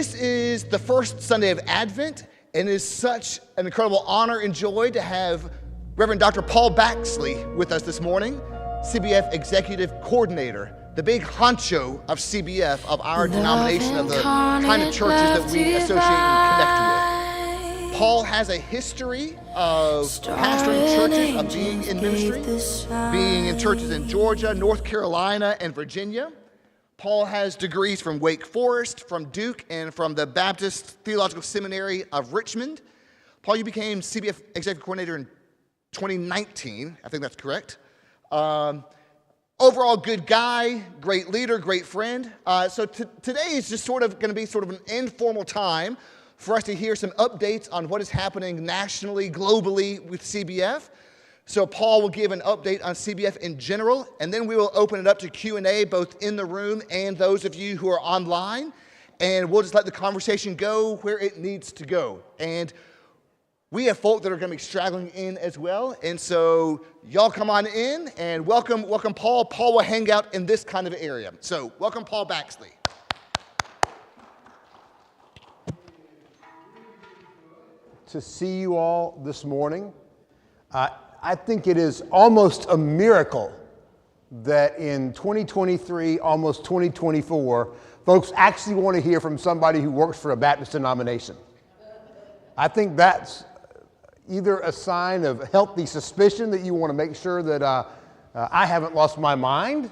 This is the first Sunday of Advent, and it is such an incredible honor and joy to have Reverend Dr. Paul Baxley with us this morning, CBF Executive Coordinator, the big honcho of CBF, of our denomination, of the kind of churches that we associate and connect with. Paul has a history of pastoring churches, of being in ministry, being in churches in Georgia, North Carolina, and Virginia. Paul has degrees from Wake Forest, from Duke, and from the Baptist Theological Seminary of Richmond. Paul, you became CBF Executive Coordinator in 2019. I think that's correct. Overall good guy, great leader, great friend. So today is just sort of going to be sort of an informal time for us to hear some updates on what is happening nationally, globally with CBF. So Paul will give an update on CBF in general, and then we will open it up to Q&A both in the room and those of you who are online, and we'll just let the conversation go where it needs to go. And we have folk that are going to be straggling in as well, and so y'all come on in and welcome Paul. Paul will hang out in this kind of area. So welcome Paul Baxley. To see you all this morning. I think it is almost a miracle that in 2023, almost 2024, folks actually want to hear from somebody who works for a Baptist denomination. I think that's either a sign of healthy suspicion that you want to make sure that I haven't lost my mind,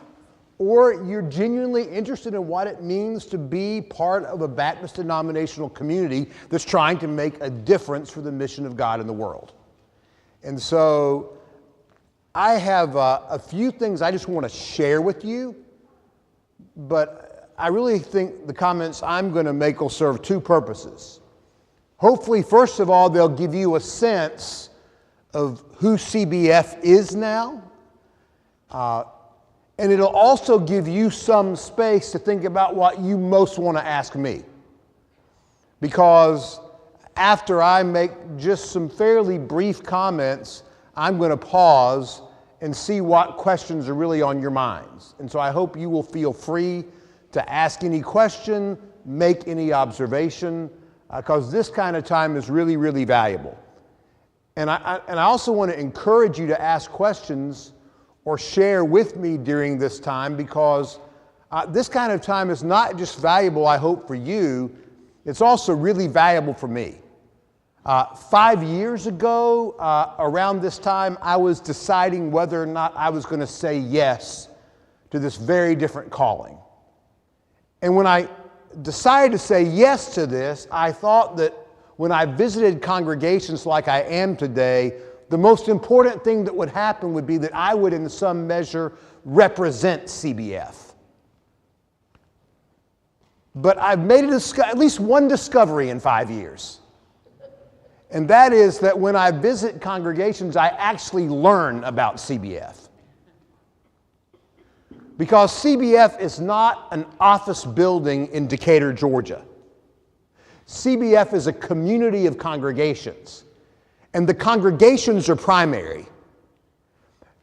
or you're genuinely interested in what it means to be part of a Baptist denominational community that's trying to make a difference for the mission of God in the world. And so I have a few things I just want to share with you, but I really think the comments I'm going to make will serve two purposes. Hopefully, first of all, they'll give you a sense of who CBF is now, and it'll also give you some space to think about what you most want to ask me. Because after I make just some fairly brief comments, I'm going to pause and see what questions are really on your minds. And so I hope you will feel free to ask any question, make any observation, because this kind of time is really, really valuable. And I also want to encourage you to ask questions or share with me during this time, because this kind of time is not just valuable, I hope, for you, it's also really valuable for me. 5 years ago, around this time, I was deciding whether or not I was going to say yes to this very different calling. And when I decided to say yes to this, I thought that when I visited congregations like I am today, the most important thing that would happen would be that I would, in some measure, represent CBF. But I've made at least one discovery in 5 years. And that is that when I visit congregations, I actually learn about CBF. Because CBF is not an office building in Decatur, Georgia. CBF is a community of congregations. And the congregations are primary.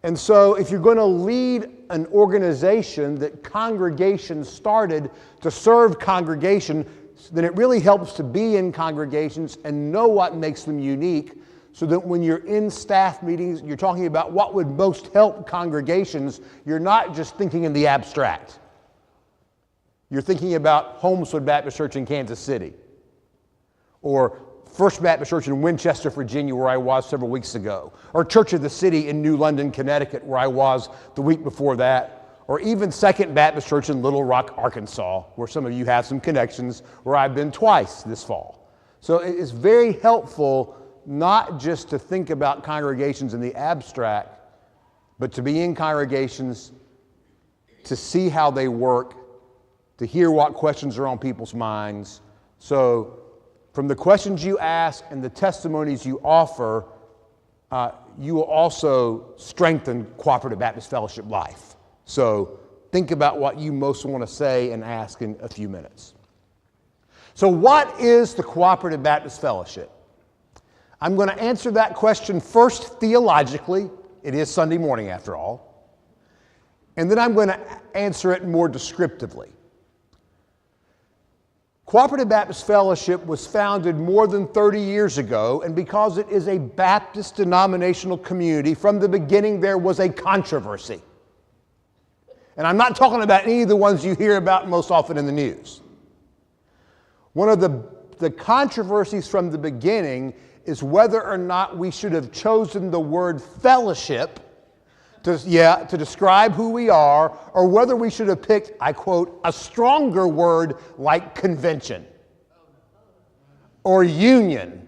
And so if you're going to lead an organization that congregations started to serve congregation, then it really helps to be in congregations and know what makes them unique, so that when you're in staff meetings, you're talking about what would most help congregations, you're not just thinking in the abstract. You're thinking about Holmeswood Baptist Church in Kansas City, or First Baptist Church in Winchester, Virginia, where I was several weeks ago, or Church of the City in New London, Connecticut, where I was the week before that, or even Second Baptist Church in Little Rock, Arkansas, where some of you have some connections, where I've been twice this fall. So it is very helpful not just to think about congregations in the abstract, but to be in congregations, to see how they work, to hear what questions are on people's minds. So from the questions you ask and the testimonies you offer, you will also strengthen Cooperative Baptist Fellowship life. So think about what you most want to say and ask in a few minutes. So what is the Cooperative Baptist Fellowship? I'm going to answer that question first theologically. It is Sunday morning after all. And then I'm going to answer it more descriptively. Cooperative Baptist Fellowship was founded more than 30 years ago, and because it is a Baptist denominational community, from the beginning there was a controversy. And I'm not talking about any of the ones you hear about most often in the news. One of the controversies from the beginning is whether or not we should have chosen the word fellowship to describe who we are, or whether we should have picked, I quote, a stronger word like convention or union.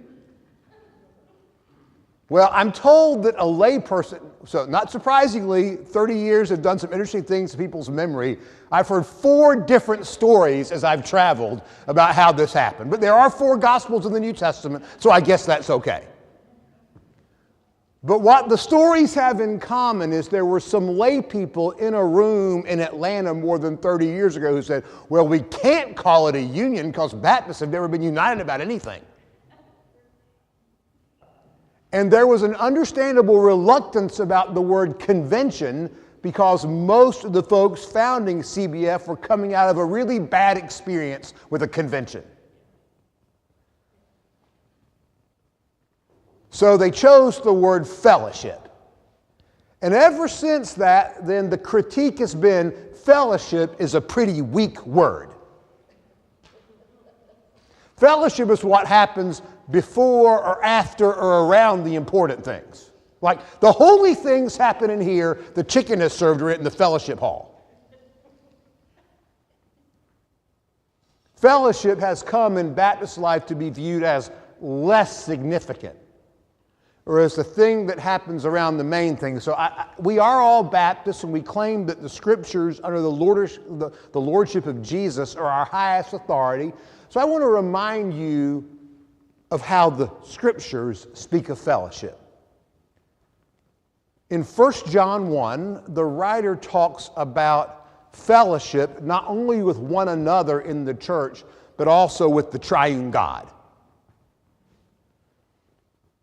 Well, I'm told that a layperson, so not surprisingly, 30 years have done some interesting things to people's memory. I've heard 4 different stories as I've traveled about how this happened. But there are 4 Gospels in the New Testament, so I guess that's okay. But what the stories have in common is there were some lay people in a room in Atlanta more than 30 years ago who said, well, we can't call it a union because Baptists have never been united about anything. And there was an understandable reluctance about the word convention because most of the folks founding CBF were coming out of a really bad experience with a convention. So they chose the word fellowship. And ever since that, then the critique has been fellowship is a pretty weak word. Fellowship is what happens before or after or around the important things. Like the holy things happen in here, the chicken is served right in the fellowship hall. Fellowship has come in Baptist life to be viewed as less significant, or as the thing that happens around the main thing. So we are all Baptists, and we claim that the Scriptures under the Lordship of Jesus are our highest authority. So I want to remind you of how the Scriptures speak of fellowship. In 1 John 1, the writer talks about fellowship not only with one another in the church, but also with the triune God.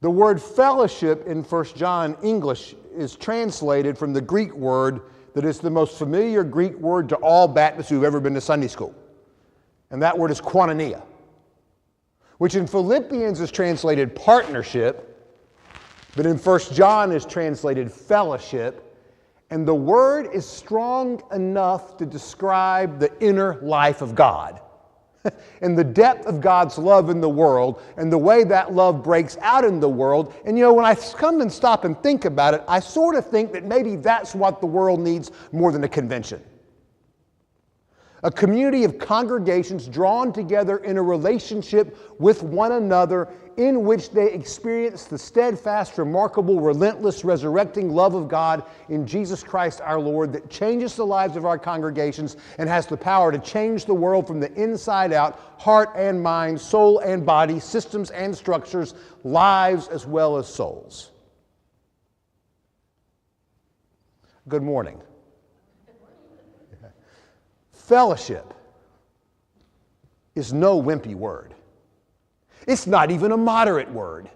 The word fellowship in 1 John English is translated from the Greek word that is the most familiar Greek word to all Baptists who've ever been to Sunday school. And that word is koinonia, which in Philippians is translated partnership, but in 1 John is translated fellowship. And the word is strong enough to describe the inner life of God and the depth of God's love in the world and the way that love breaks out in the world. And you know, when I come and stop and think about it, I sort of think that maybe that's what the world needs more than a convention. A community of congregations drawn together in a relationship with one another in which they experience the steadfast, remarkable, relentless, resurrecting love of God in Jesus Christ our Lord that changes the lives of our congregations and has the power to change the world from the inside out, heart and mind, soul and body, systems and structures, lives as well as souls. Good morning. Fellowship is no wimpy word. It's not even a moderate word.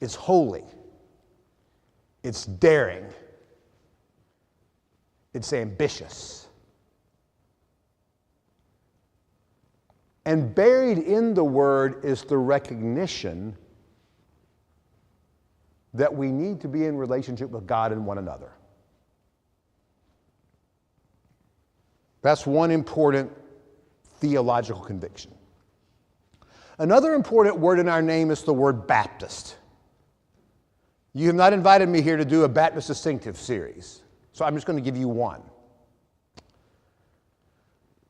It's holy. It's daring. It's ambitious. And buried in the word is the recognition that we need to be in relationship with God and one another. That's one important theological conviction. Another important word in our name is the word Baptist. You have not invited me here to do a Baptist distinctive series, so I'm just going to give you one.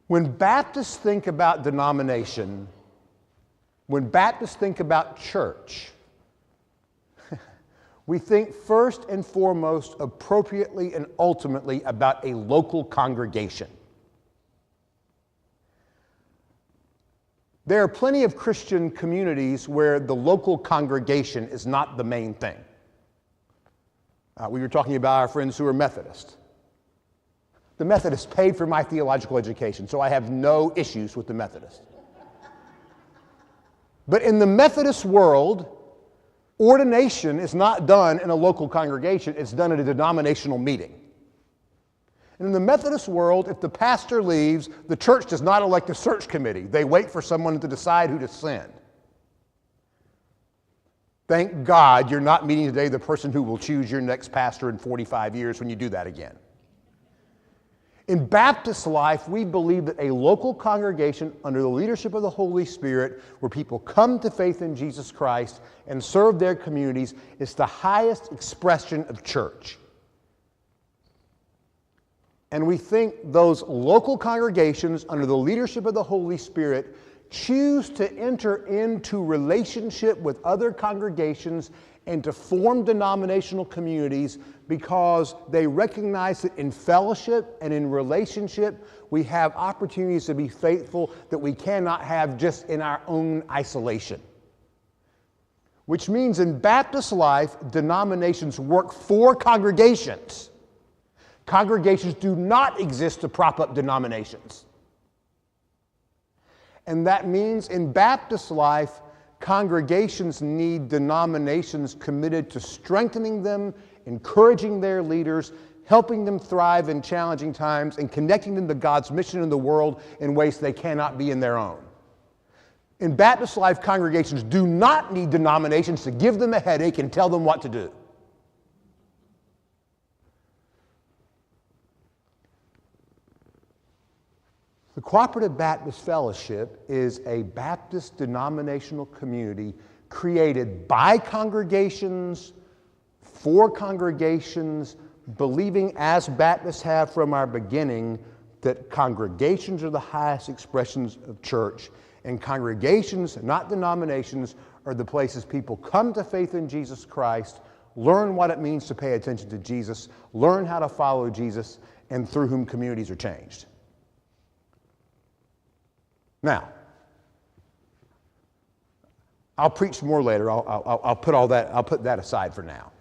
When Baptists think about denomination, when Baptists think about church, we think first and foremost, appropriately and ultimately, about a local congregation. There are plenty of Christian communities where the local congregation is not the main thing. We were talking about our friends who are Methodist. The Methodists paid for my theological education, so I have no issues with the Methodists. But in the Methodist world, ordination is not done in a local congregation, it's done at a denominational meeting. And in the Methodist world, if the pastor leaves, the church does not elect a search committee. They wait for someone to decide who to send. Thank God you're not meeting today the person who will choose your next pastor in 45 years when you do that again. In Baptist life, we believe that a local congregation under the leadership of the Holy Spirit, where people come to faith in Jesus Christ and serve their communities, is the highest expression of church. And we think those local congregations under the leadership of the Holy Spirit choose to enter into relationship with other congregations and to form denominational communities because they recognize that in fellowship and in relationship we have opportunities to be faithful that we cannot have just in our own isolation. Which means in Baptist life, denominations work for congregations. Congregations do not exist to prop up denominations. And that means in Baptist life, congregations need denominations committed to strengthening them, encouraging their leaders, helping them thrive in challenging times, and connecting them to God's mission in the world in ways they cannot be in their own. In Baptist life, congregations do not need denominations to give them a headache and tell them what to do. The Cooperative Baptist Fellowship is a Baptist denominational community created by congregations, for congregations, believing as Baptists have from our beginning that congregations are the highest expressions of church, and congregations, not denominations, are the places people come to faith in Jesus Christ, learn what it means to pay attention to Jesus, learn how to follow Jesus, and through whom communities are changed. Now, I'll preach more later. I'll put that aside for now.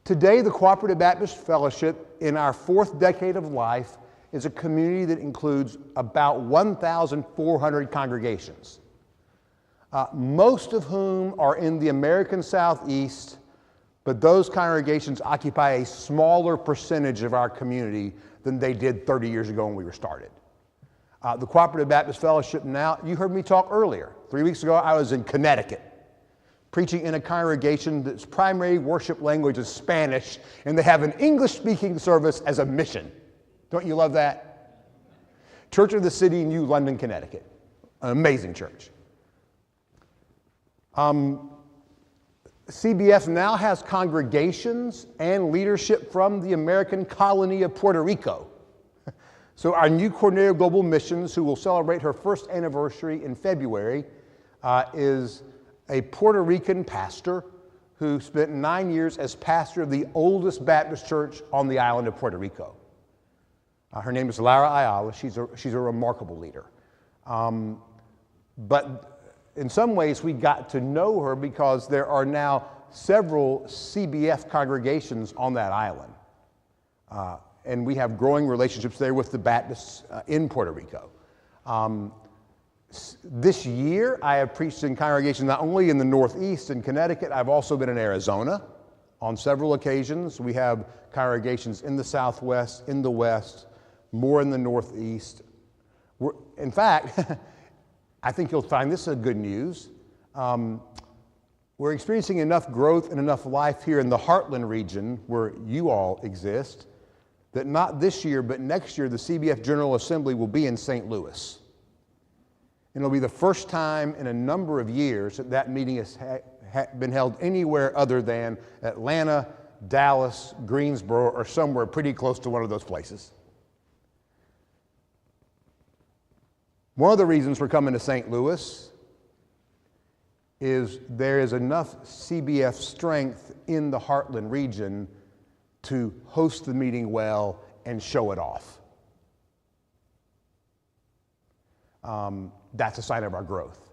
Today, the Cooperative Baptist Fellowship, in our fourth decade of life, is a community that includes about 1,400 congregations, most of whom are in the American Southeast, but those congregations occupy a smaller percentage of our community than they did 30 years ago when we were started. The Cooperative Baptist Fellowship now, you heard me talk earlier. 3 weeks ago, I was in Connecticut, preaching in a congregation that's primary worship language is Spanish, and they have an English-speaking service as a mission. Don't you love that? Church of the City, New London, Connecticut. An amazing church. CBF now has congregations and leadership from the American colony of Puerto Rico. So our new coordinator of global missions, who will celebrate her first anniversary in February, is a Puerto Rican pastor who spent 9 years as pastor of the oldest Baptist church on the island of Puerto Rico. Her name is Lara Ayala. She's a remarkable leader. But in some ways, we got to know her because there are now several CBF congregations on that island. And we have growing relationships there with the Baptists in Puerto Rico. This year, I have preached in congregations not only in the Northeast and Connecticut, I've also been in Arizona on several occasions. We have congregations in the Southwest, in the West, more in the Northeast. In fact, I think you'll find this is good news. We're experiencing enough growth and enough life here in the Heartland region where you all exist that not this year, but next year, the CBF General Assembly will be in St. Louis. And it'll be the first time in a number of years that that meeting has been held anywhere other than Atlanta, Dallas, Greensboro, or somewhere pretty close to one of those places. One of the reasons we're coming to St. Louis is there is enough CBF strength in the Heartland region to host the meeting well and show it off. That's a sign of our growth.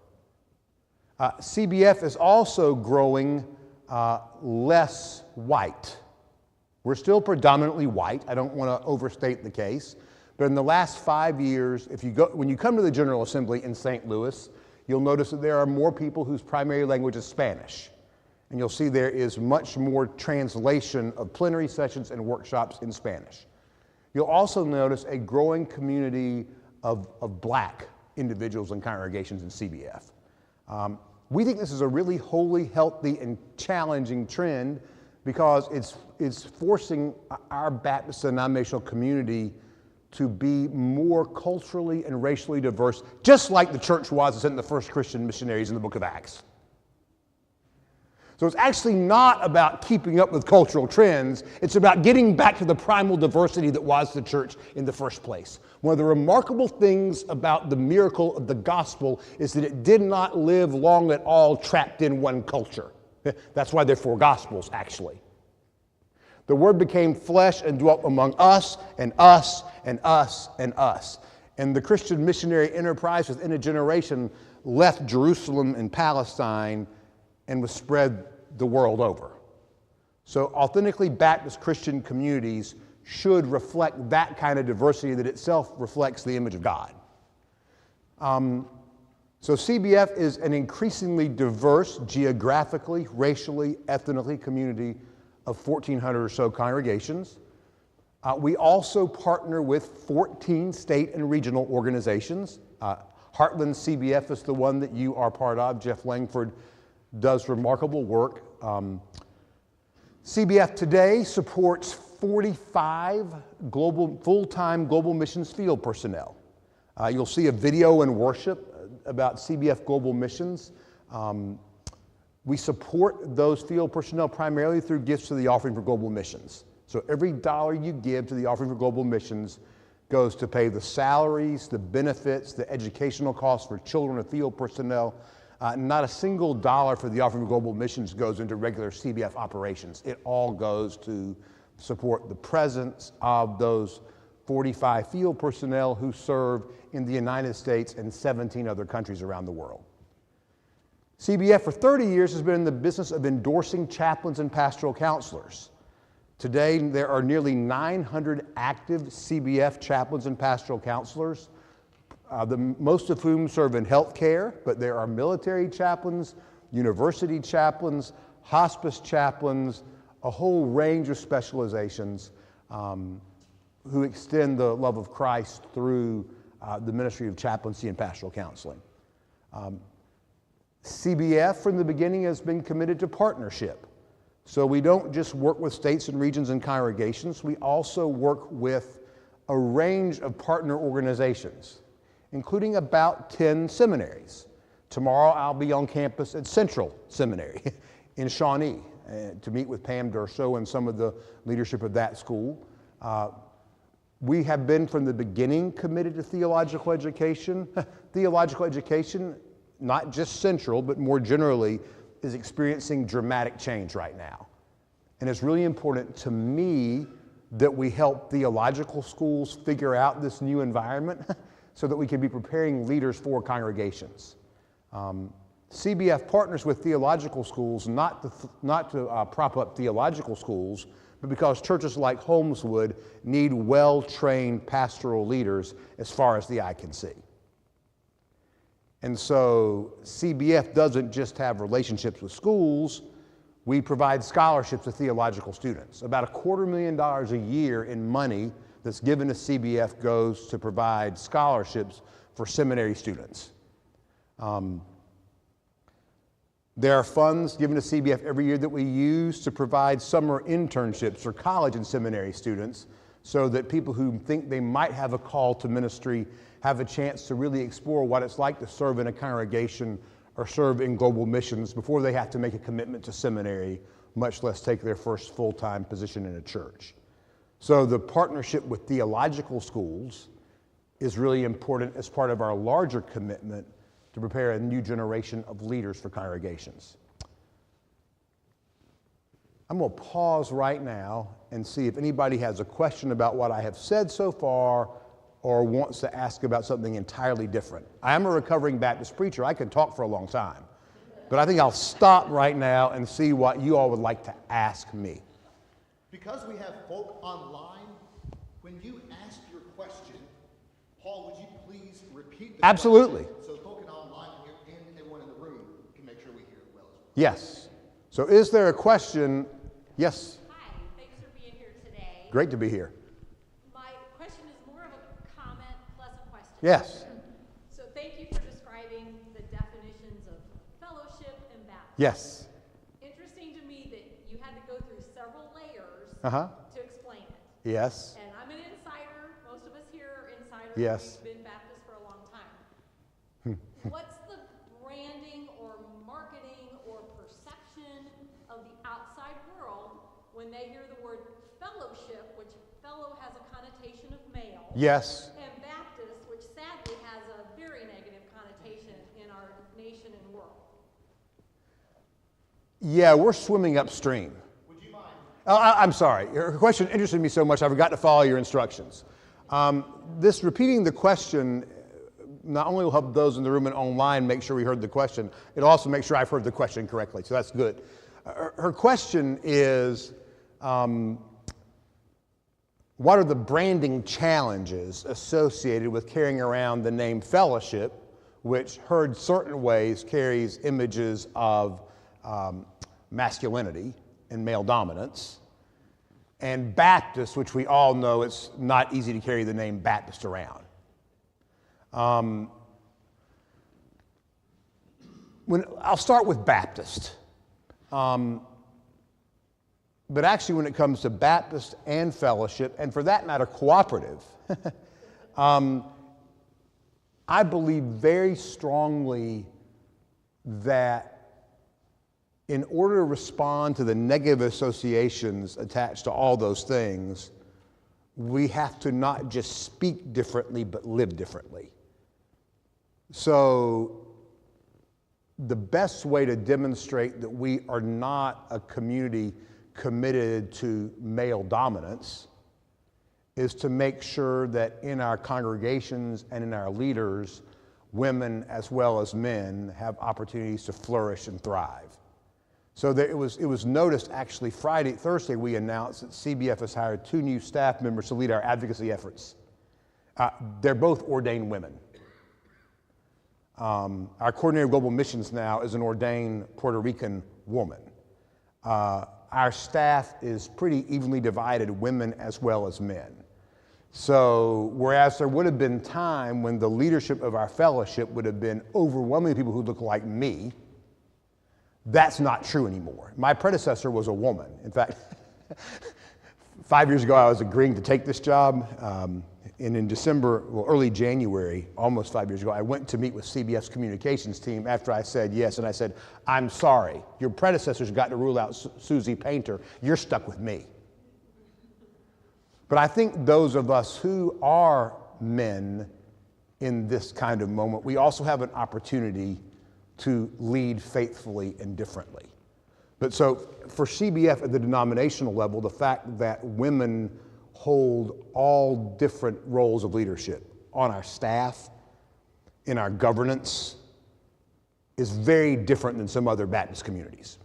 CBF is also growing less white. We're still predominantly white. I don't want to overstate the case. But in the last 5 years, when you come to the General Assembly in St. Louis, you'll notice that there are more people whose primary language is Spanish. And you'll see there is much more translation of plenary sessions and workshops in Spanish. You'll also notice a growing community of black individuals and congregations in CBF. We think this is a really holy, healthy, and challenging trend because it's forcing our Baptist denominational community to be more culturally and racially diverse, just like the church was that sent the first Christian missionaries in the book of Acts. So it's actually not about keeping up with cultural trends. It's about getting back to the primal diversity that was the church in the first place. One of the remarkable things about the miracle of the gospel is that it did not live long at all trapped in one culture. That's why there are 4 gospels, actually. The word became flesh and dwelt among us and us and us and us. And the Christian missionary enterprise within a generation left Jerusalem and Palestine and was spread the world over. So authentically Baptist Christian communities should reflect that kind of diversity that itself reflects the image of God. So CBF is an increasingly diverse geographically, racially, ethnically community of 1,400 or so congregations. We also partner with 14 state and regional organizations. Heartland CBF is the one that you are part of. Jeff Langford does remarkable work. CBF today supports 45 full-time global missions field personnel. You'll see a video in worship about CBF Global Missions. We support those field personnel primarily through gifts to the Offering for Global Missions. So every dollar you give to the Offering for Global Missions goes to pay the salaries, the benefits, the educational costs for children of field personnel. Not a single dollar for the Offering for Global Missions goes into regular CBF operations. It all goes to support the presence of those 45 field personnel who serve in the United States and 17 other countries around the world. CBF for 30 years has been in the business of endorsing chaplains and pastoral counselors. Today, there are nearly 900 active CBF chaplains and pastoral counselors, most of whom serve in healthcare, but there are military chaplains, university chaplains, hospice chaplains, a whole range of specializations who extend the love of Christ through the ministry of chaplaincy and pastoral counseling. CBF from the beginning has been committed to partnership. So we don't just work with states and regions and congregations, we also work with a range of partner organizations, including about 10 seminaries. Tomorrow I'll be on campus at Central Seminary in Shawnee to meet with Pam Durso and some of the leadership of that school. We have been from the beginning committed to theological education. Theological education, not just Central, but more generally, is experiencing dramatic change right now. And it's really important to me that we help theological schools figure out this new environment so that we can be preparing leaders for congregations. CBF partners with theological schools not to prop up theological schools, but because churches like Holmeswood need well-trained pastoral leaders as far as the eye can see. And so CBF doesn't just have relationships with schools, we provide scholarships to theological students. About $250,000 a year in money that's given to CBF goes to provide scholarships for seminary students. There are funds given to CBF every year that we use to provide summer internships for college and seminary students so that people who think they might have a call to ministry have a chance to really explore what it's like to serve in a congregation or serve in global missions before they have to make a commitment to seminary, much less take their first full-time position in a church. So the partnership with theological schools is really important as part of our larger commitment to prepare a new generation of leaders for congregations. I'm going to pause right now and see if anybody has a question about what I have said so far or wants to ask about something entirely different. I am a recovering Baptist preacher. I could talk for a long time. But I think I'll stop right now and see what you all would like to ask me. Because we have folk online, when you ask your question, Paul, would you please repeat the Absolutely. question so folk online and everyone in the room can make sure we hear it well as well? Yes. So is there a question? Yes. Hi, thanks for being here today. Great to be here. My Yes. So thank you for describing the definitions of fellowship and baptism. Yes. Interesting to me that you had to go through several layers Uh-huh. to explain it. Yes. And I'm an insider. Most of us here are insiders. Yes. We've been Baptist for a long time. What's the branding or marketing or perception of the outside world when they hear the word fellowship, which fellow has a connotation of male, Yes. and Baptist, which sadly has a very negative connotation in our nation and world? Yeah, we're swimming upstream. Would you mind? Oh, I'm sorry. Your question interested me so much, I forgot to follow your instructions. This repeating the question not only will help those in the room and online make sure we heard the question, it'll also make sure I've heard the question correctly, so that's good. Her question is, what are the branding challenges associated with carrying around the name fellowship, which heard certain ways carries images of masculinity and male dominance, and Baptist, which we all know it's not easy to carry the name Baptist around. I'll start with Baptist. But actually, when it comes to Baptist and fellowship, and for that matter, cooperative, I believe very strongly that in order to respond to the negative associations attached to all those things, we have to not just speak differently, but live differently. So the best way to demonstrate that we are not a community committed to male dominance is to make sure that in our congregations and in our leaders, women as well as men have opportunities to flourish and thrive. So it was noticed actually Thursday we announced that CBF has hired 2 new staff members to lead our advocacy efforts. They're both ordained women. Our coordinator of global missions now is an ordained Puerto Rican woman. Our staff is pretty evenly divided, women as well as men. So whereas there would have been time when the leadership of our fellowship would have been overwhelmingly people who look like me, that's not true anymore. My predecessor was a woman. In fact, 5 years ago I was agreeing to take this job. And in December, early January, almost 5 years ago, I went to meet with CBF's communications team after I said yes, and I said, I'm sorry, your predecessors got to rule out Susie Painter, you're stuck with me. But I think those of us who are men in this kind of moment, we also have an opportunity to lead faithfully and differently. But so for CBF at the denominational level, the fact that women hold all different roles of leadership on our staff, in our governance, is very different than some other Baptist communities.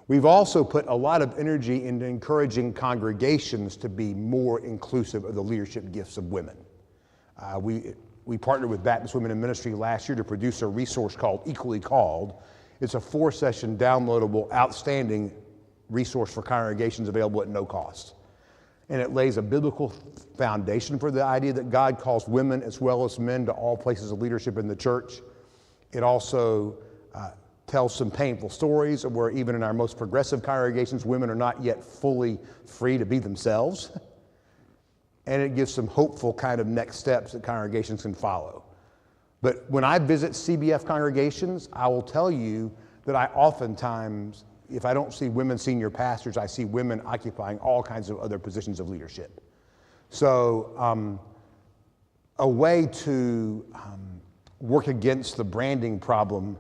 We've also put a lot of energy into encouraging congregations to be more inclusive of the leadership gifts of women. We partnered with Baptist Women in Ministry last year to produce a resource called Equally Called. It's a 4-session downloadable, outstanding resource for congregations available at no cost. And it lays a biblical foundation for the idea that God calls women as well as men to all places of leadership in the church. It also tells some painful stories of where even in our most progressive congregations, women are not yet fully free to be themselves. And it gives some hopeful kind of next steps that congregations can follow. But when I visit CBF congregations, I will tell you that I oftentimes, if I don't see women senior pastors, I see women occupying all kinds of other positions of leadership. So a way to work against the branding problem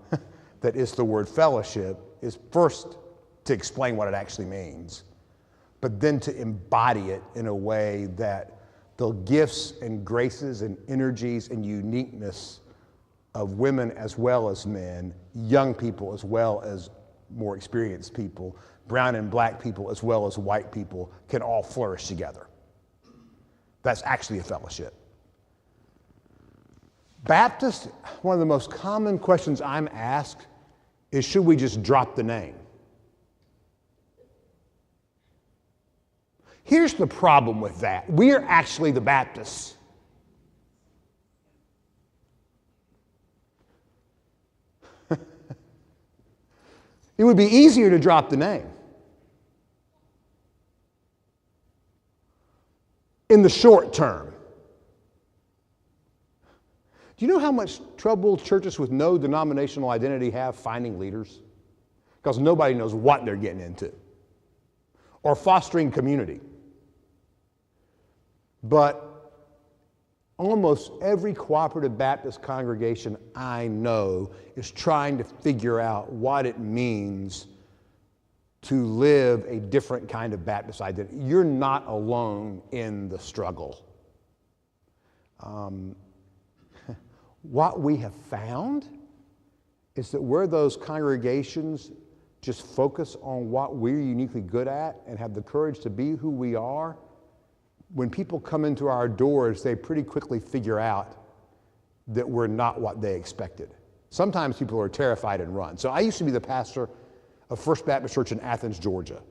that is the word fellowship is first to explain what it actually means, but then to embody it in a way that the gifts and graces and energies and uniqueness of women as well as men, young people as well as more experienced people, brown and black people as well as white people, can all flourish together. That's actually a fellowship. Baptist, one of the most common questions I'm asked is, should we just drop the name? Here's the problem with that. We are actually the Baptists. It would be easier to drop the name. In the short term. Do you know how much trouble churches with no denominational identity have finding leaders? Because nobody knows what they're getting into. Or fostering community. But almost every cooperative Baptist congregation I know is trying to figure out what it means to live a different kind of Baptist identity. You're not alone in the struggle. What we have found is that where those congregations just focus on what we're uniquely good at and have the courage to be who we are, when people come into our doors, they pretty quickly figure out that we're not what they expected. Sometimes people are terrified and run. So I used to be the pastor of First Baptist Church in Athens, Georgia.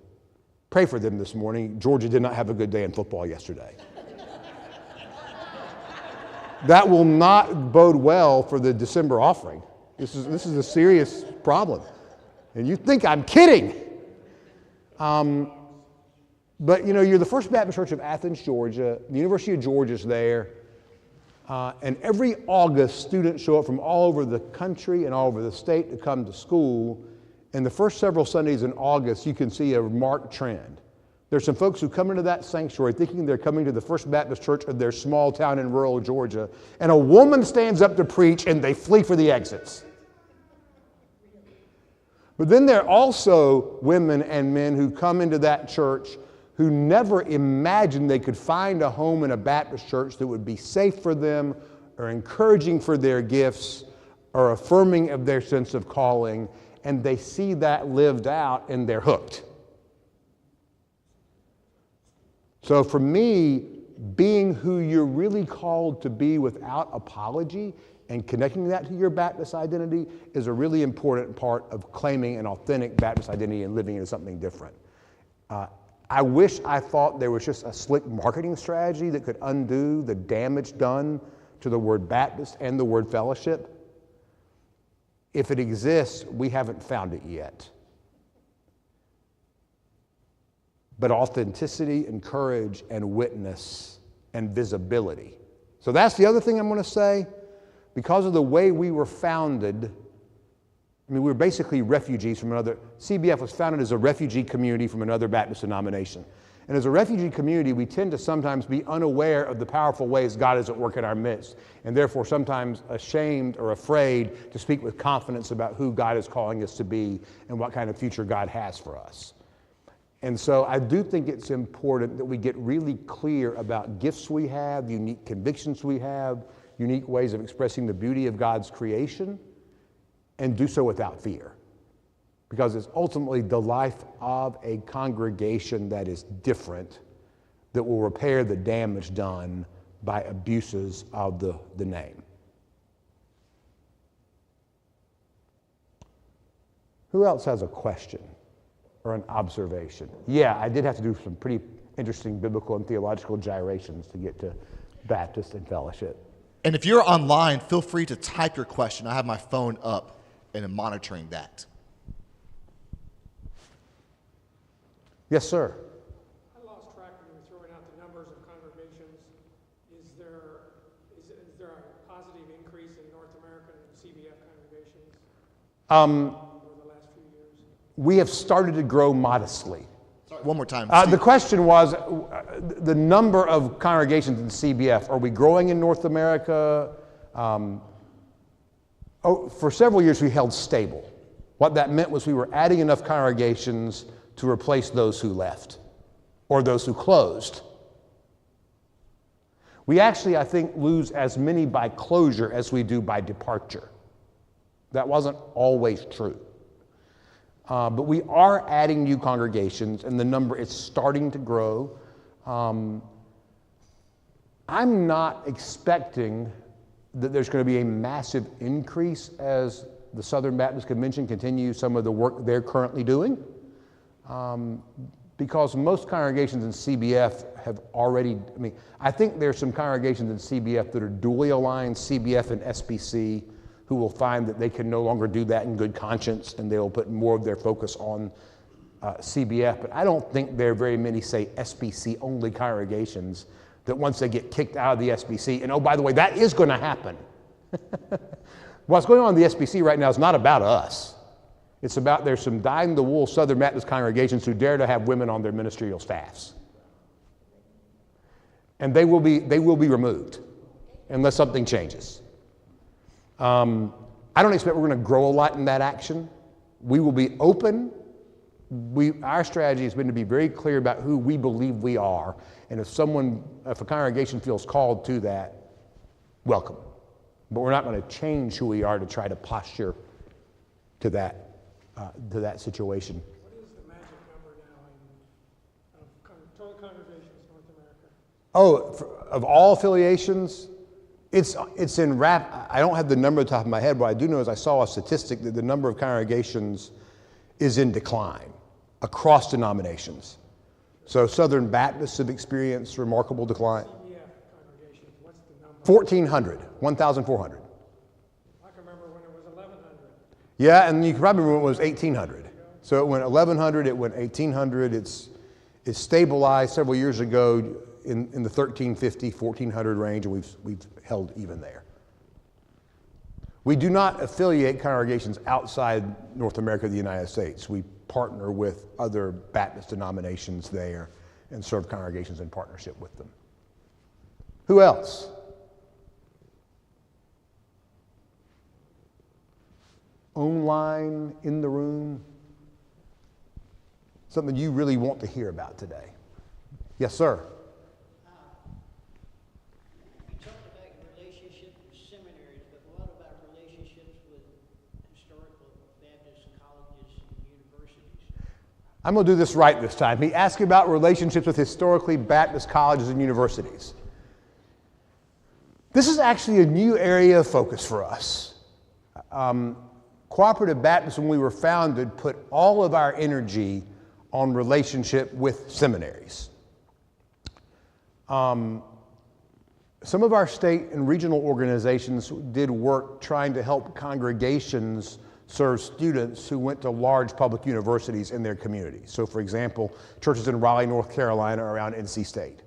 Pray for them this morning. Georgia did not have a good day in football yesterday. That will not bode well for the December offering. This is a serious problem. And you think I'm kidding. But you know, you're the First Baptist Church of Athens, Georgia. The University of Georgia's there. And every August, students show up from all over the country and all over the state to come to school. And the first several Sundays in August, you can see a marked trend. There's some folks who come into that sanctuary thinking they're coming to the First Baptist Church of their small town in rural Georgia, and a woman stands up to preach and they flee for the exits. But then there are also women and men who come into that church who never imagined they could find a home in a Baptist church that would be safe for them or encouraging for their gifts or affirming of their sense of calling, and they see that lived out and they're hooked. So for me, being who you're really called to be without apology and connecting that to your Baptist identity is a really important part of claiming an authentic Baptist identity and living into something different. I wish I thought there was just a slick marketing strategy that could undo the damage done to the word Baptist and the word fellowship. If it exists, we haven't found it yet. But authenticity and courage and witness and visibility. So that's the other thing I'm going to say. Because of the way we were founded, we were basically refugees from another. CBF was founded as a refugee community from another Baptist denomination. And as a refugee community, we tend to sometimes be unaware of the powerful ways God is at work in our midst, and therefore sometimes ashamed or afraid to speak with confidence about who God is calling us to be and what kind of future God has for us. And so I do think it's important that we get really clear about gifts we have, unique convictions we have, unique ways of expressing the beauty of God's creation, and do so without fear. Because it's ultimately the life of a congregation that is different that will repair the damage done by abuses of the name. Who else has a question or an observation? Yeah, I did have to do some pretty interesting biblical and theological gyrations to get to Baptist and fellowship. And if you're online, feel free to type your question. I have my phone up and I'm monitoring that. Yes, sir. I lost track when you were throwing out the numbers of congregations. Is there a positive increase in North American CBF congregations over the last few years? We have started to grow modestly. Sorry, one more time. The question was the number of congregations in CBF. Are we growing in North America? For several years we held stable. What that meant was we were adding enough congregations to replace those who left or those who closed. We actually, I think, lose as many by closure as we do by departure. That wasn't always true. But we are adding new congregations, and the number is starting to grow. I'm not expecting that there's going to be a massive increase as the Southern Baptist Convention continues some of the work they're currently doing. Because most congregations in CBF have already, I think there's some congregations in CBF that are dually aligned, CBF and SBC, who will find that they can no longer do that in good conscience, and they'll put more of their focus on CBF. But I don't think there are very many, say, SBC-only congregations that once they get kicked out of the SBC, and oh, by the way, that is going to happen. What's going on in the SBC right now is not about us. It's about there's some dyed-in-the-wool Southern Baptist congregations who dare to have women on their ministerial staffs. And they will be removed unless something changes. I don't expect we're going to grow a lot in that action. We will be open. Our strategy has been to be very clear about who we believe we are. And if a congregation feels called to that, welcome. But we're not going to change who we are to try to posture to that situation. What is the magic number now of total congregations in North America? Oh, of all affiliations, it's in I don't have the number at the top of my head. What I do know is I saw a statistic that the number of congregations is in decline across denominations. So Southern Baptists have experienced remarkable decline. CBF congregations, what's the number? 1,400, 1,400. I can remember when it was 1,100. Yeah, and you can probably remember when it was 1,800. So it went 1,100, it went 1,800. It's stabilized several years ago in the 1,350, 1,400 range, and we've held even there. We do not affiliate congregations outside North America, the United States. We partner with other Baptist denominations there and serve congregations in partnership with them. Who else? Online, in the room? Something you really want to hear about today? Yes, sir. You talked about your relationship with seminaries, but what about relationships with historical Baptist colleges and universities? I'm going to do this right this time. He asked about relationships with historically Baptist colleges and universities. This is actually a new area of focus for us. Cooperative Baptists, when we were founded, put all of our energy on relationship with seminaries. Some of our state and regional organizations did work trying to help congregations serve students who went to large public universities in their communities. So, for example, churches in Raleigh, North Carolina, around NC State.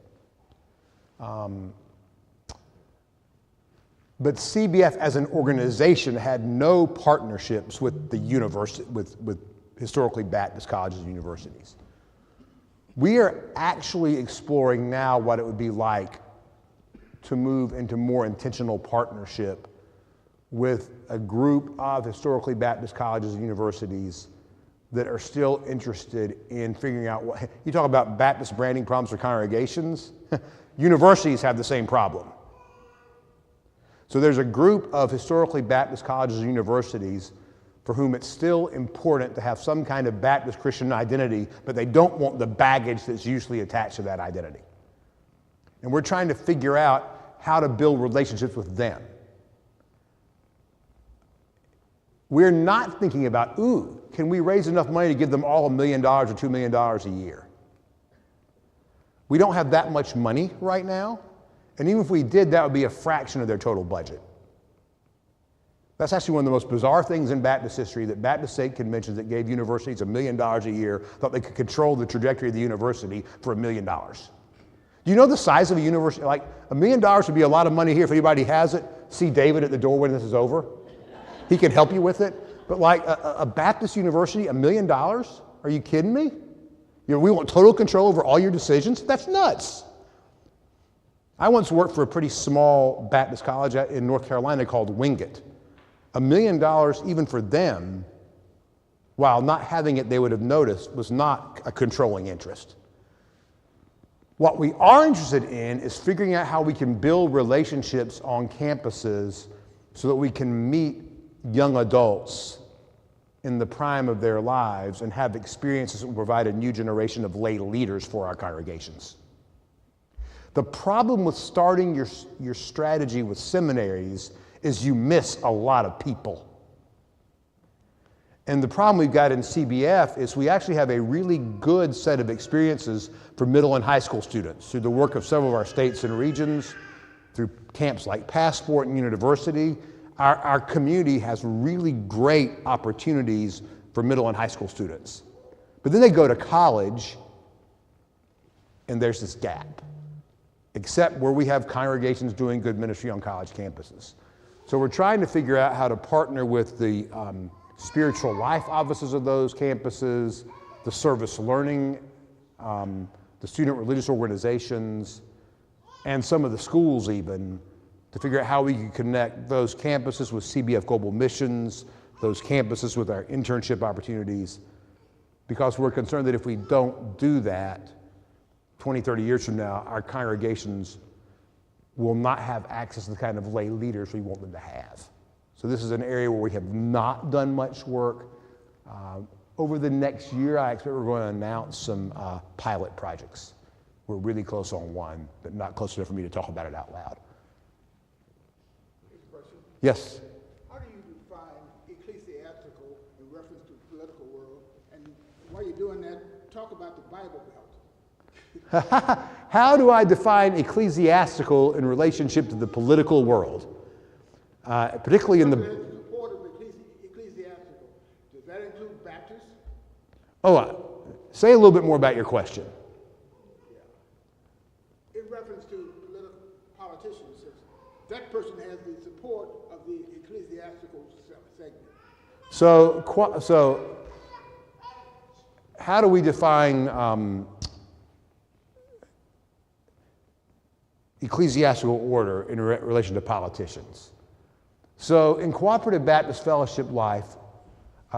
But CBF as an organization had no partnerships with the university, with historically Baptist colleges and universities. We are actually exploring now what it would be like to move into more intentional partnership with a group of historically Baptist colleges and universities that are still interested in figuring out what, you talk about Baptist branding problems for congregations, universities have the same problem. So there's a group of historically Baptist colleges and universities for whom it's still important to have some kind of Baptist Christian identity, but they don't want the baggage that's usually attached to that identity. And we're trying to figure out how to build relationships with them. We're not thinking about, can we raise enough money to give them all $1 million or $2 million a year? We don't have that much money right now. And even if we did, that would be a fraction of their total budget. That's actually one of the most bizarre things in Baptist history, that Baptist state conventions that gave universities $1 million a year thought they could control the trajectory of the university for $1 million. Do you know the size of a university? Like, $1 million would be a lot of money here if anybody has it. See David at the door when this is over. He can help you with it. But like a Baptist university, $1 million? Are you kidding me? We want total control over all your decisions? That's nuts. I once worked for a pretty small Baptist college in North Carolina called Wingate. $1 million, even for them, while not having it they would have noticed, was not a controlling interest. What we are interested in is figuring out how we can build relationships on campuses so that we can meet young adults in the prime of their lives and have experiences that will provide a new generation of lay leaders for our congregations. The problem with starting your strategy with seminaries is you miss a lot of people. And the problem we've got in CBF is we actually have a really good set of experiences for middle and high school students through the work of several of our states and regions, through camps like Passport and University. our community has really great opportunities for middle and high school students. But then they go to college, and there's this gap, except where we have congregations doing good ministry on college campuses. So we're trying to figure out how to partner with the spiritual life offices of those campuses, the service learning, the student religious organizations, and some of the schools even, to figure out how we can connect those campuses with CBF Global Missions, those campuses with our internship opportunities, because we're concerned that if we don't do that, 20, 30 years from now, our congregations will not have access to the kind of lay leaders we want them to have. So this is an area where we have not done much work. Over the next year, I expect we're going to announce some pilot projects. We're really close on one, but not close enough for me to talk about it out loud. Here's a question. Yes? How do you define ecclesiastical in reference to the political world? And while you're doing that, talk about the Bible Belt. How do I define ecclesiastical in relationship to the political world? Particularly in the... Support of ecclesiastical. Does that include Baptists? Say a little bit more about your question. In reference to political politicians, that person has the support of the ecclesiastical segment. So how do we define ecclesiastical order in relation to politicians? So in Cooperative Baptist Fellowship Life,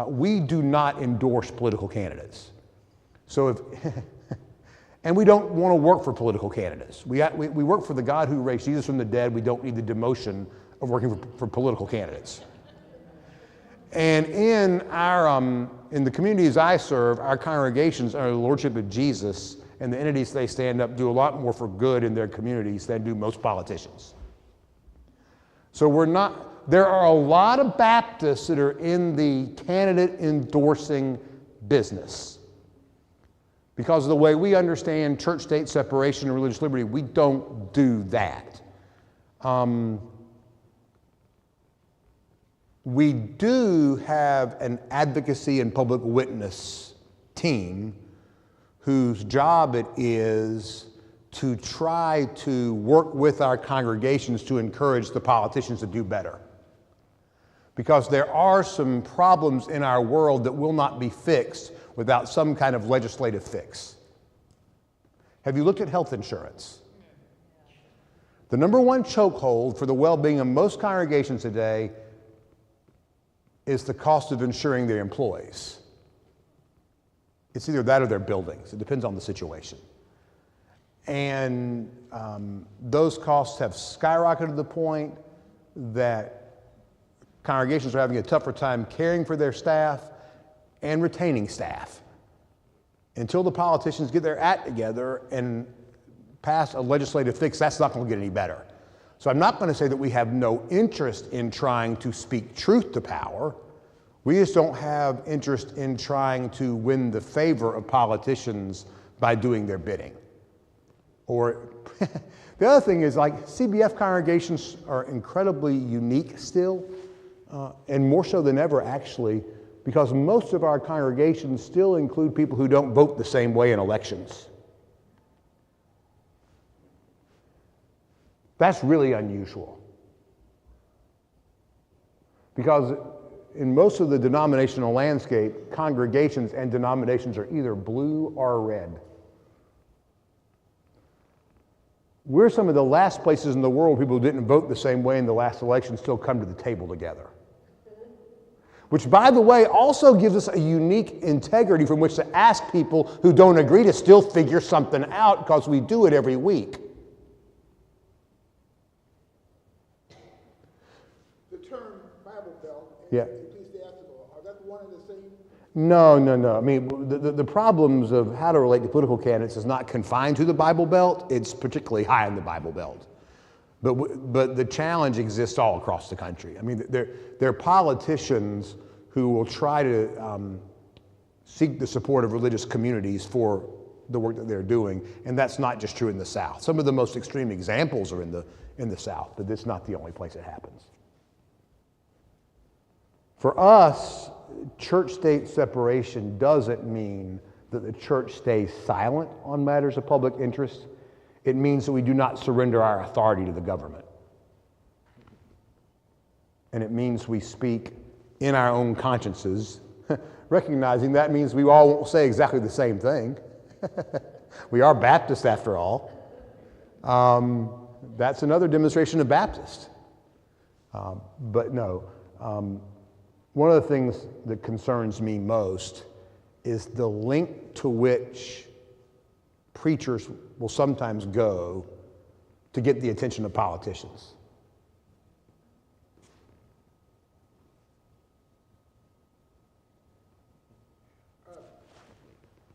we do not endorse political candidates. So if, and we don't want to work for political candidates. We work for the God who raised Jesus from the dead. We don't need the demotion of working for political candidates. And in the communities I serve, our congregations under the Lordship of Jesus and the entities they stand up do a lot more for good in their communities than do most politicians. So there are a lot of Baptists that are in the candidate endorsing business. Because of the way we understand church-state separation and religious liberty, we don't do that. We do have an advocacy and public witness team whose job it is to try to work with our congregations to encourage the politicians to do better. Because there are some problems in our world that will not be fixed without some kind of legislative fix. Have you looked at health insurance? The number one chokehold for the well-being of most congregations today is the cost of insuring their employees. It's either that or their buildings. It depends on the situation. And those costs have skyrocketed to the point that congregations are having a tougher time caring for their staff and retaining staff. Until the politicians get their act together and pass a legislative fix, that's not going to get any better. So I'm not going to say that we have no interest in trying to speak truth to power. We just don't have interest in trying to win the favor of politicians by doing their bidding. Or the other thing is, like, CBF congregations are incredibly unique still, and more so than ever, actually, because most of our congregations still include people who don't vote the same way in elections. That's really unusual. Because in most of the denominational landscape, congregations and denominations are either blue or red. We're some of the last places in the world people who didn't vote the same way in the last election still come to the table together. Which, by the way, also gives us a unique integrity from which to ask people who don't agree to still figure something out, because we do it every week. The term Bible Belt and Yeah. ecclesiastical, are that one and the same? No. I mean, the problems of how to relate to political candidates is not confined to the Bible Belt. It's particularly high in the Bible Belt. But the challenge exists all across the country. I mean, there are politicians who will try to seek the support of religious communities for the work that they're doing, and that's not just true in the South. Some of the most extreme examples are in the South, but it's not the only place it happens. For us, church-state separation doesn't mean that the church stays silent on matters of public interest. It means that we do not surrender our authority to the government. And it means we speak in our own consciences, recognizing that means we all won't say exactly the same thing. We are Baptists after all. That's another demonstration of Baptist. But no, one of the things that concerns me most is the length to which preachers will sometimes go to get the attention of politicians.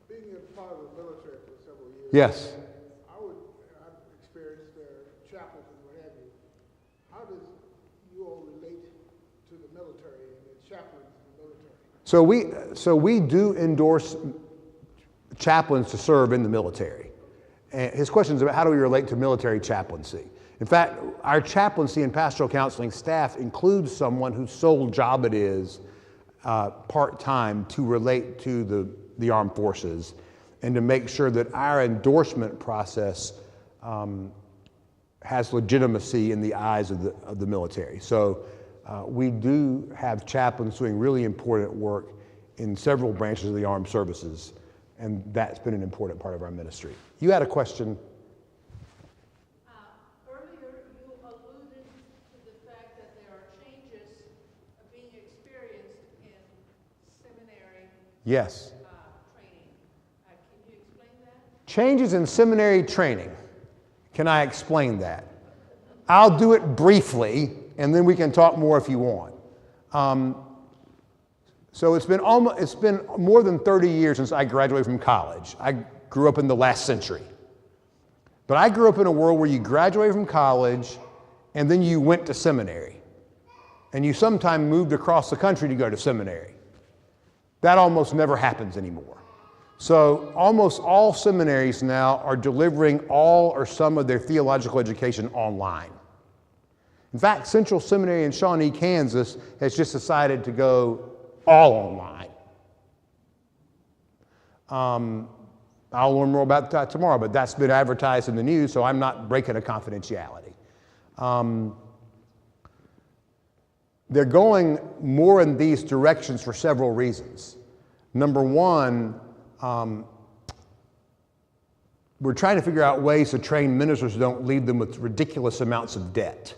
Being a part of the military for several years, Yes. I've experienced chaplains and what have you. How does you all relate to the military and the chaplains in the military? So we do endorse chaplains to serve in the military. And his question is about how do we relate to military chaplaincy. In fact, our chaplaincy and pastoral counseling staff includes someone whose sole job it is part-time to relate to the armed forces and to make sure that our endorsement process has legitimacy in the eyes of the military. So we do have chaplains doing really important work in several branches of the armed services, and that's been an important part of our ministry. You had a question? Earlier, you alluded to the fact that there are changes being experienced in seminary Yes. training. Can you explain that? Changes in seminary training. Can I explain that? I'll do it briefly, and then we can talk more if you want. So it's been more than 30 years since I graduated from college. I grew up in the last century. But I grew up in a world where you graduated from college and then you went to seminary. And you sometimes moved across the country to go to seminary. That almost never happens anymore. So almost all seminaries now are delivering all or some of their theological education online. In fact, Central Seminary in Shawnee, Kansas has just decided to go all online. I'll learn more about that tomorrow, but that's been advertised in the news, so I'm not breaking a confidentiality. They're going more in these directions for several reasons. Number one, we're trying to figure out ways to train ministers who don't leave them with ridiculous amounts of debt.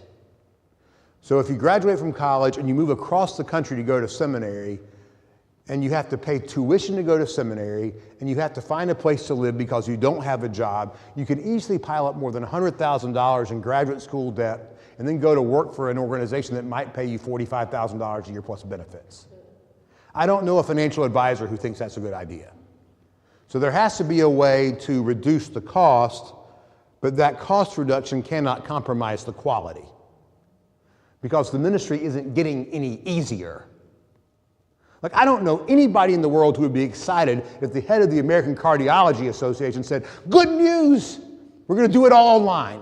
So if you graduate from college and you move across the country to go to seminary, and you have to pay tuition to go to seminary, and you have to find a place to live because you don't have a job, you can easily pile up more than $100,000 in graduate school debt and then go to work for an organization that might pay you $45,000 a year plus benefits. I don't know a financial advisor who thinks that's a good idea. So there has to be a way to reduce the cost, but that cost reduction cannot compromise the quality, because the ministry isn't getting any easier. Like, I don't know anybody in the world who would be excited if the head of the American Cardiology Association said, "Good news, we're going to do it all online.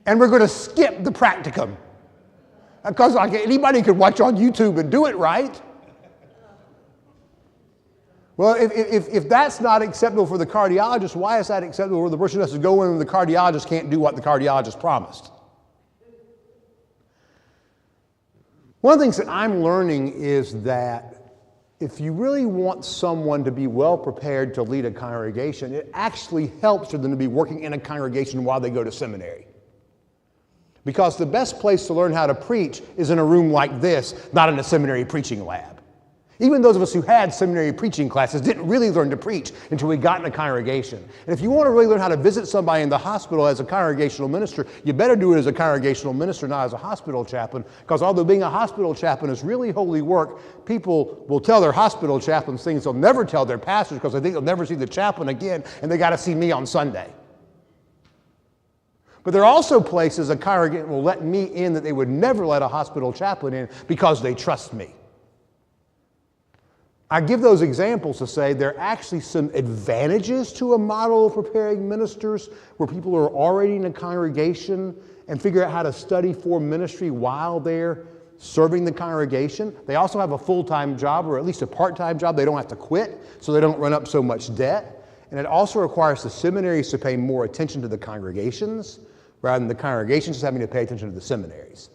And we're going to skip the practicum." Because like anybody could watch on YouTube and do it, right? Well, if that's not acceptable for the cardiologist, why is that acceptable for the person who has to go in when the cardiologist can't do what the cardiologist promised? One of the things that I'm learning is that if you really want someone to be well prepared to lead a congregation, it actually helps for them to be working in a congregation while they go to seminary. Because the best place to learn how to preach is in a room like this, not in a seminary preaching lab. Even those of us who had seminary preaching classes didn't really learn to preach until we got in a congregation. And if you want to really learn how to visit somebody in the hospital as a congregational minister, you better do it as a congregational minister, not as a hospital chaplain, because although being a hospital chaplain is really holy work, people will tell their hospital chaplains things they'll never tell their pastors because they think they'll never see the chaplain again, and they got to see me on Sunday. But there are also places a congregant will let me in that they would never let a hospital chaplain in because they trust me. I give those examples to say there are actually some advantages to a model of preparing ministers where people are already in a congregation and figure out how to study for ministry while they're serving the congregation. They also have a full-time job or at least a part-time job. They don't have to quit, so they don't run up so much debt. And it also requires the seminaries to pay more attention to the congregations rather than the congregations just having to pay attention to the seminaries.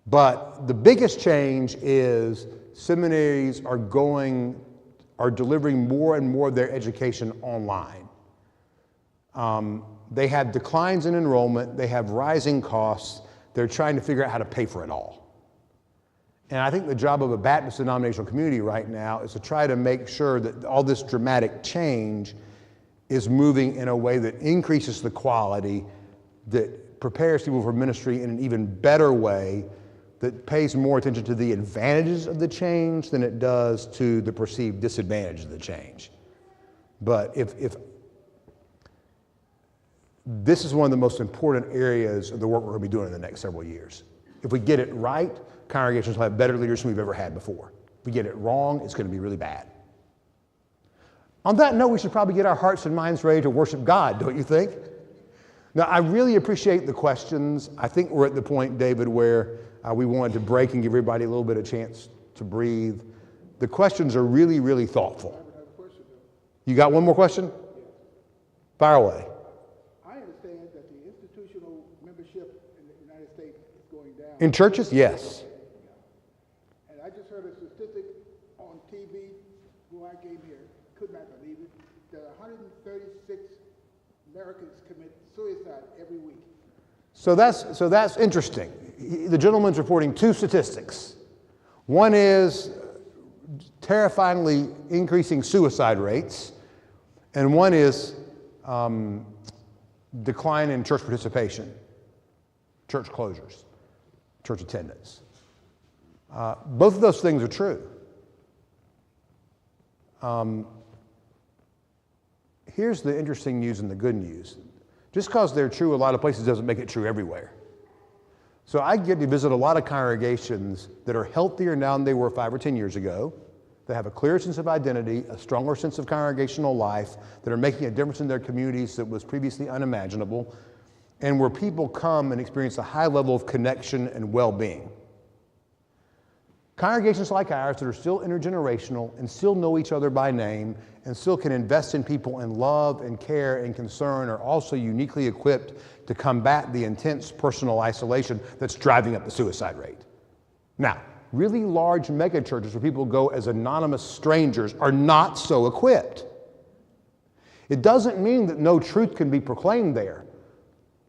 But the biggest change is seminaries are delivering more and more of their education online. They have declines in enrollment, they have rising costs, they're trying to figure out how to pay for it all. And I think the job of a Baptist denominational community right now is to try to make sure that all this dramatic change is moving in a way that increases the quality, that prepares people for ministry in an even better way, that pays more attention to the advantages of the change than it does to the perceived disadvantages of the change. But if this is one of the most important areas of the work we're going to be doing in the next several years. If we get it right, congregations will have better leaders than we've ever had before. If we get it wrong, it's going to be really bad. On that note, we should probably get our hearts and minds ready to worship God, don't you think? Now, I really appreciate the questions. I think we're at the point, David, where we wanted to break and give everybody a little bit of chance to breathe. The questions are really, really thoughtful. You got one more question? Fire away. I understand that the institutional membership in the United States is going down. In churches? Yes. And I just heard a statistic on TV when I came here, could not believe it, that 136 Americans commit suicide every week. So that's interesting. The gentleman's reporting two statistics. One is terrifyingly increasing suicide rates, and one is decline in church participation, church closures, church attendance. Both of those things are true. Here's the interesting news and the good news. Just because they're true a lot of places doesn't make it true everywhere. So I get to visit a lot of congregations that are healthier now than they were 5 or 10 years ago, that have a clearer sense of identity, a stronger sense of congregational life, that are making a difference in their communities that was previously unimaginable, and where people come and experience a high level of connection and well-being. Congregations like ours that are still intergenerational and still know each other by name and still can invest in people in love and care and concern are also uniquely equipped to combat the intense personal isolation that's driving up the suicide rate. Now, really large megachurches where people go as anonymous strangers are not so equipped. It doesn't mean that no truth can be proclaimed there.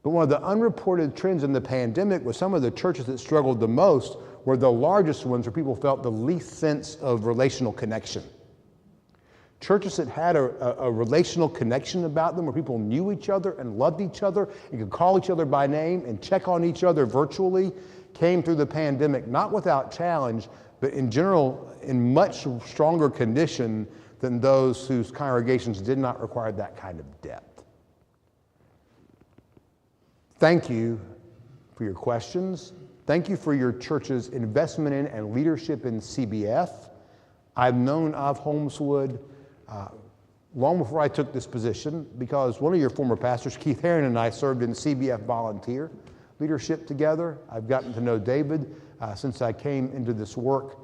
But one of the unreported trends in the pandemic was some of the churches that struggled the most were the largest ones where people felt the least sense of relational connection. Churches that had a relational connection about them where people knew each other and loved each other and could call each other by name and check on each other virtually came through the pandemic, not without challenge, but in general in much stronger condition than those whose congregations did not require that kind of depth. Thank you for your questions. Thank you for your church's investment in and leadership in CBF. I've known of Holmeswood long before I took this position because one of your former pastors, Keith Herron, and I served in CBF volunteer leadership together. I've gotten to know David since I came into this work,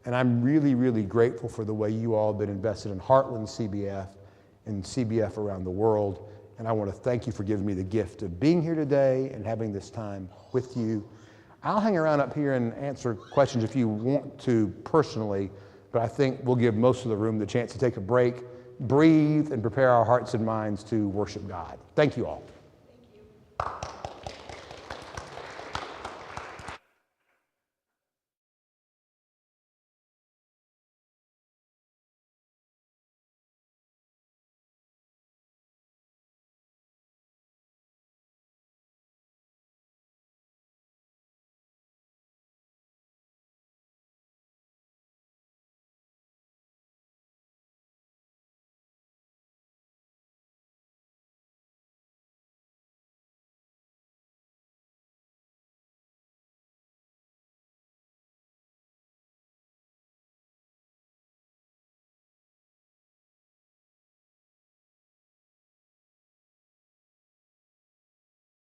and I'm really, really grateful for the way you all have been invested in Heartland CBF and CBF around the world. And I want to thank you for giving me the gift of being here today and having this time with you. I'll hang around up here and answer questions if you want to personally, but I think we'll give most of the room the chance to take a break, breathe, and prepare our hearts and minds to worship God. Thank you all. Thank you.